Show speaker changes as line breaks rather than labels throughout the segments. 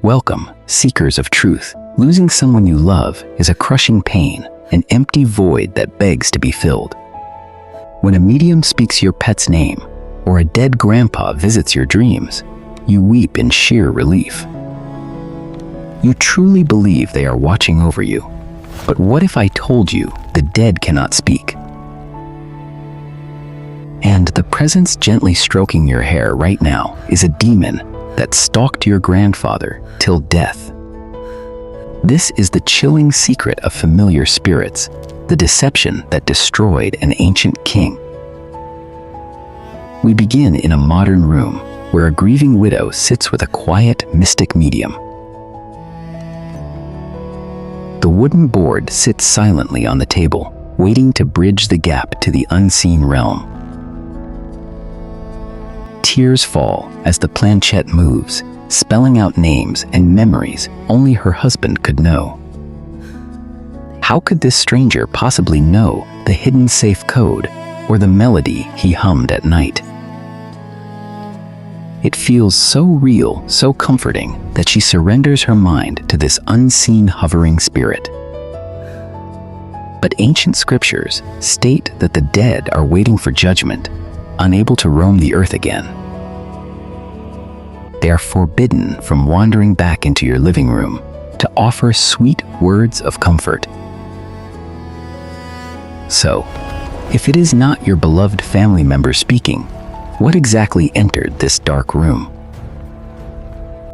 Welcome, seekers of truth. Losing someone you love is a crushing pain, an empty void that begs to be filled. When a medium speaks your pet's name, or a dead grandpa visits your dreams, you weep in sheer relief. You truly believe they are watching over you. But what if I told you the dead cannot speak? And the presence gently stroking your hair right now is a demon that stalked your grandfather till death. This is the chilling secret of familiar spirits, the deception that destroyed an ancient king. We begin in a modern room where a grieving widow sits with a quiet, mystic medium. The wooden board sits silently on the table, waiting to bridge the gap to the unseen realm. Tears fall as the planchette moves, spelling out names and memories only her husband could know. How could this stranger possibly know the hidden safe code or the melody he hummed at night? It feels so real, so comforting, that she surrenders her mind to this unseen hovering spirit. But ancient scriptures state that the dead are waiting for judgment, unable to roam the earth again. They are forbidden from wandering back into your living room to offer sweet words of comfort. So, if it is not your beloved family member speaking, what exactly entered this dark room?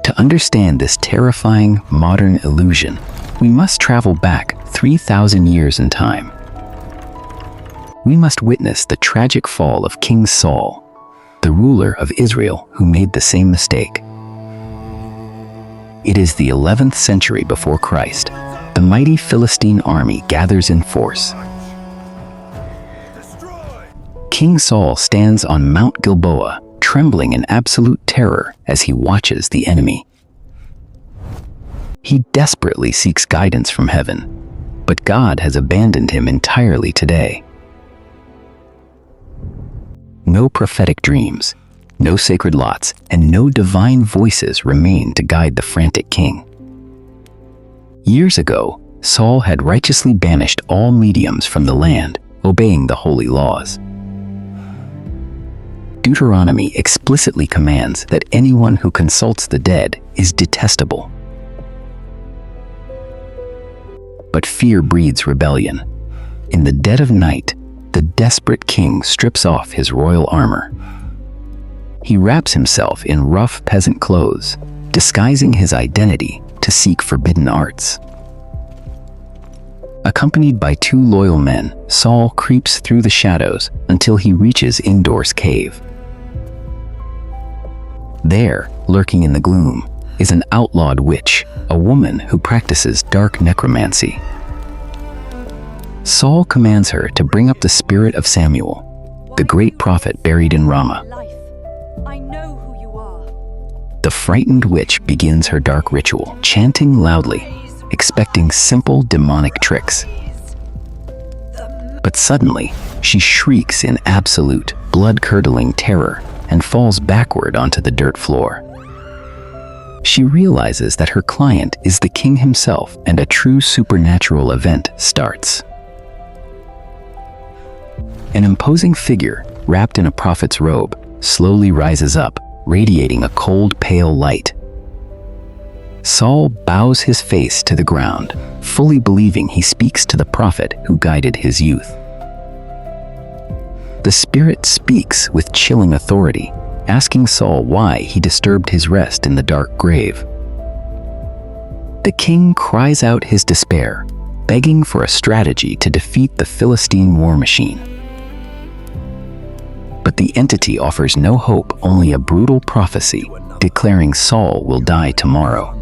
To understand this terrifying modern illusion, we must travel back 3,000 years in time. We must witness the tragic fall of King Saul, the ruler of Israel who made the same mistake. It is the 11th century before Christ. The mighty Philistine army gathers in force. King Saul stands on Mount Gilboa, trembling in absolute terror as he watches the enemy. He desperately seeks guidance from heaven, but God has abandoned him entirely today. No prophetic dreams, no sacred lots, and no divine voices remain to guide the frantic king. Years ago, Saul had righteously banished all mediums from the land, obeying the holy laws. Deuteronomy explicitly commands that anyone who consults the dead is detestable. But fear breeds rebellion. In the dead of night, the desperate king strips off his royal armor. He wraps himself in rough peasant clothes, disguising his identity to seek forbidden arts. Accompanied by 2 loyal men, Saul creeps through the shadows until he reaches Endor's cave. There, lurking in the gloom, is an outlawed witch, a woman who practices dark necromancy. Saul commands her to bring up the spirit of Samuel, the great prophet buried in Ramah.
I know who you are.
The frightened witch begins her dark ritual, chanting loudly, expecting simple demonic tricks. But suddenly, she shrieks in absolute, blood-curdling terror and falls backward onto the dirt floor. She realizes that her client is the king himself, and a true supernatural event starts. An imposing figure, wrapped in a prophet's robe, slowly rises up, radiating a cold, pale light. Saul bows his face to the ground, fully believing he speaks to the prophet who guided his youth. The spirit speaks with chilling authority, asking Saul why he disturbed his rest in the dark grave. The king cries out his despair, begging for a strategy to defeat the Philistine war machine. But the entity offers no hope, only a brutal prophecy, declaring Saul will die tomorrow.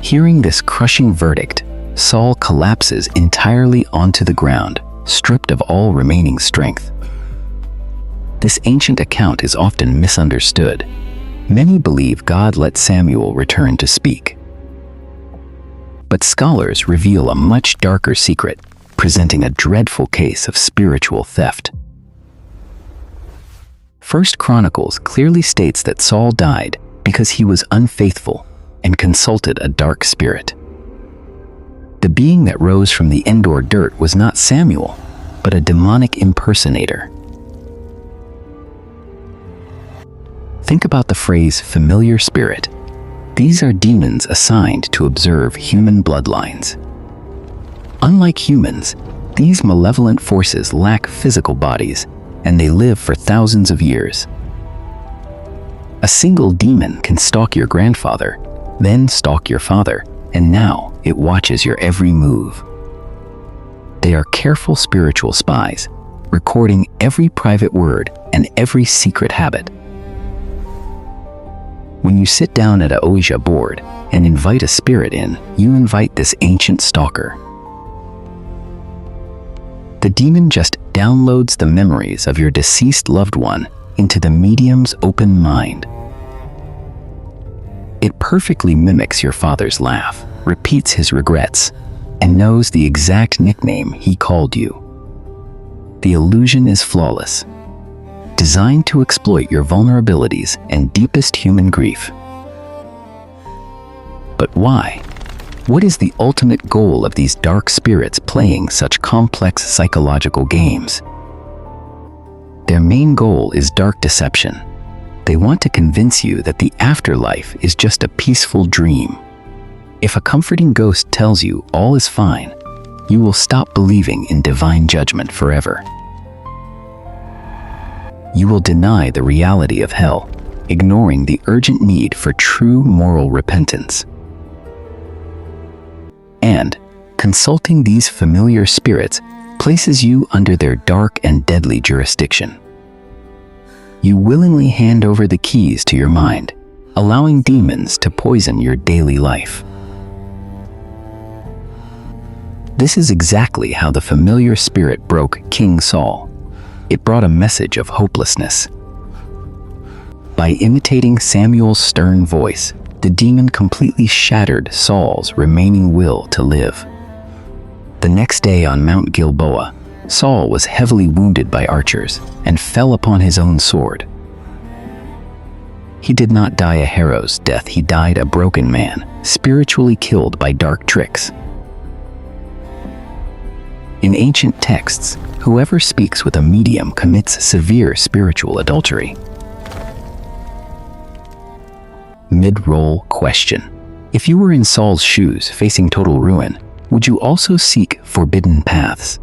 Hearing this crushing verdict, Saul collapses entirely onto the ground, stripped of all remaining strength. This ancient account is often misunderstood. Many believe God let Samuel return to speak. But scholars reveal a much darker secret, presenting a dreadful case of spiritual theft. 1 Chronicles clearly states that Saul died because he was unfaithful and consulted a dark spirit. The being that rose from the Endor dirt was not Samuel, but a demonic impersonator. Think about the phrase familiar spirit. These are demons assigned to observe human bloodlines. Unlike humans, these malevolent forces lack physical bodies, and they live for thousands of years. A single demon can stalk your grandfather, then stalk your father, and now it watches your every move. They are careful spiritual spies, recording every private word and every secret habit. When you sit down at a Ouija board and invite a spirit in, you invite this ancient stalker. The demon just downloads the memories of your deceased loved one into the medium's open mind. It perfectly mimics your father's laugh, repeats his regrets, and knows the exact nickname he called you. The illusion is flawless, designed to exploit your vulnerabilities and deepest human grief. But why? What is the ultimate goal of these dark spirits playing such complex psychological games? Their main goal is dark deception. They want to convince you that the afterlife is just a peaceful dream. If a comforting ghost tells you all is fine, you will stop believing in divine judgment forever. You will deny the reality of hell, ignoring the urgent need for true moral repentance. And consulting these familiar spirits places you under their dark and deadly jurisdiction. You willingly hand over the keys to your mind, allowing demons to poison your daily life. This is exactly how the familiar spirit broke King Saul. It brought a message of hopelessness. By imitating Samuel's stern voice, the demon completely shattered Saul's remaining will to live. The next day on Mount Gilboa, Saul was heavily wounded by archers and fell upon his own sword. He did not die a hero's death, he died a broken man, spiritually killed by dark tricks. In ancient texts, whoever speaks with a medium commits severe spiritual adultery. Mid-roll question. If you were in Saul's shoes facing total ruin, would you also seek forbidden paths?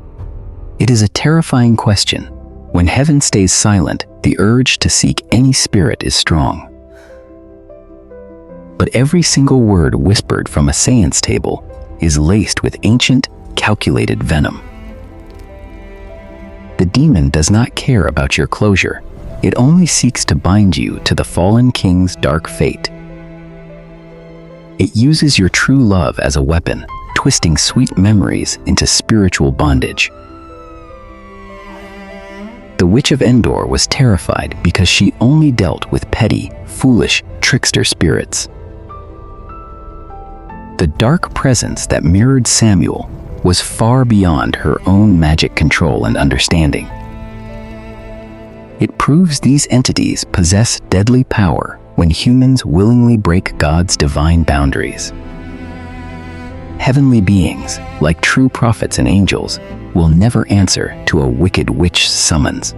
It is a terrifying question. When heaven stays silent, the urge to seek any spirit is strong. But every single word whispered from a seance table is laced with ancient, calculated venom. The demon does not care about your closure. It only seeks to bind you to the fallen king's dark fate. It uses your true love as a weapon, twisting sweet memories into spiritual bondage. The Witch of Endor was terrified because she only dealt with petty, foolish, trickster spirits. The dark presence that mirrored Samuel was far beyond her own magic control and understanding. It proves these entities possess deadly power when humans willingly break God's divine boundaries. Heavenly beings, like true prophets and angels, will never answer to a wicked witch's summons.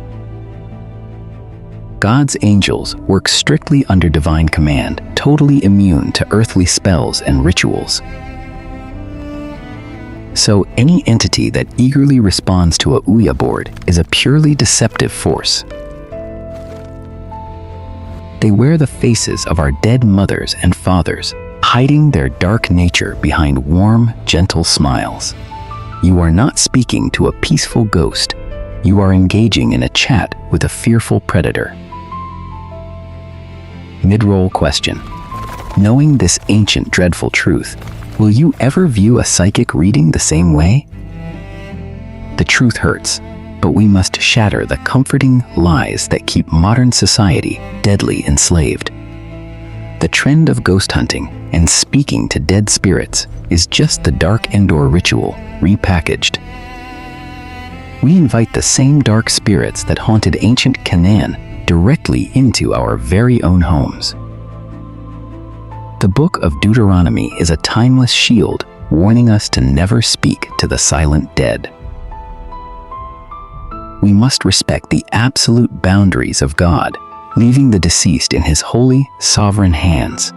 God's angels work strictly under divine command, totally immune to earthly spells and rituals. So any entity that eagerly responds to a Ouija board is a purely deceptive force. They wear the faces of our dead mothers and fathers, hiding their dark nature behind warm, gentle smiles. You are not speaking to a peaceful ghost. You are engaging in a chat with a fearful predator. Mid-roll question. Knowing this ancient, dreadful truth, will you ever view a psychic reading the same way? The truth hurts, but we must shatter the comforting lies that keep modern society deadly enslaved. The trend of ghost hunting and speaking to dead spirits is just the dark Endor ritual repackaged. We invite the same dark spirits that haunted ancient Canaan directly into our very own homes. The book of Deuteronomy is a timeless shield warning us to never speak to the silent dead. We must respect the absolute boundaries of God, leaving the deceased in His holy, sovereign hands.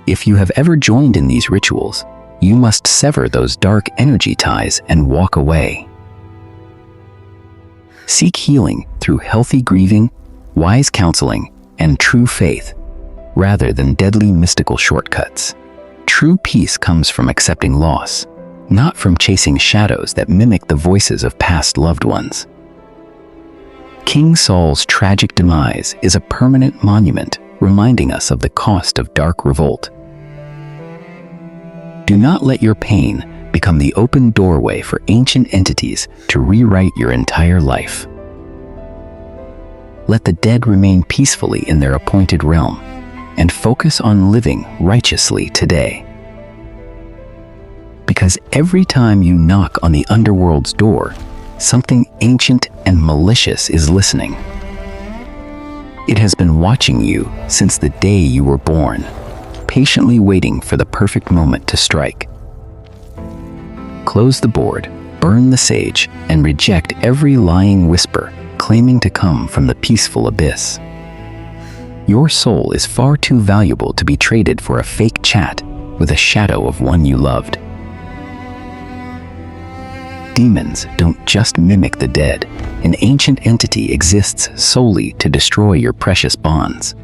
If you have ever joined in these rituals, you must sever those dark energy ties and walk away. Seek healing through healthy grieving, wise counseling, and true faith, rather than deadly mystical shortcuts. True peace comes from accepting loss, not from chasing shadows that mimic the voices of past loved ones. King Saul's tragic demise is a permanent monument reminding us of the cost of dark revolt. Do not let your pain become the open doorway for ancient entities to rewrite your entire life. Let the dead remain peacefully in their appointed realm, and focus on living righteously today. Because every time you knock on the Underworld's door, something ancient and malicious is listening. It has been watching you since the day you were born, patiently waiting for the perfect moment to strike. Close the board, burn the sage, and reject every lying whisper claiming to come from the peaceful abyss. Your soul is far too valuable to be traded for a fake chat with a shadow of one you loved. Demons don't just mimic the dead. An ancient entity exists solely to destroy your precious bonds.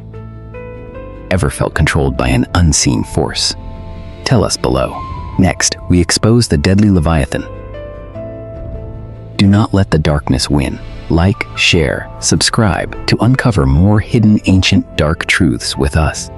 Ever felt controlled by an unseen force? Tell us below. Next, we expose the deadly Leviathan. Do not let the darkness win. Like, share, subscribe to uncover more hidden ancient dark truths with us.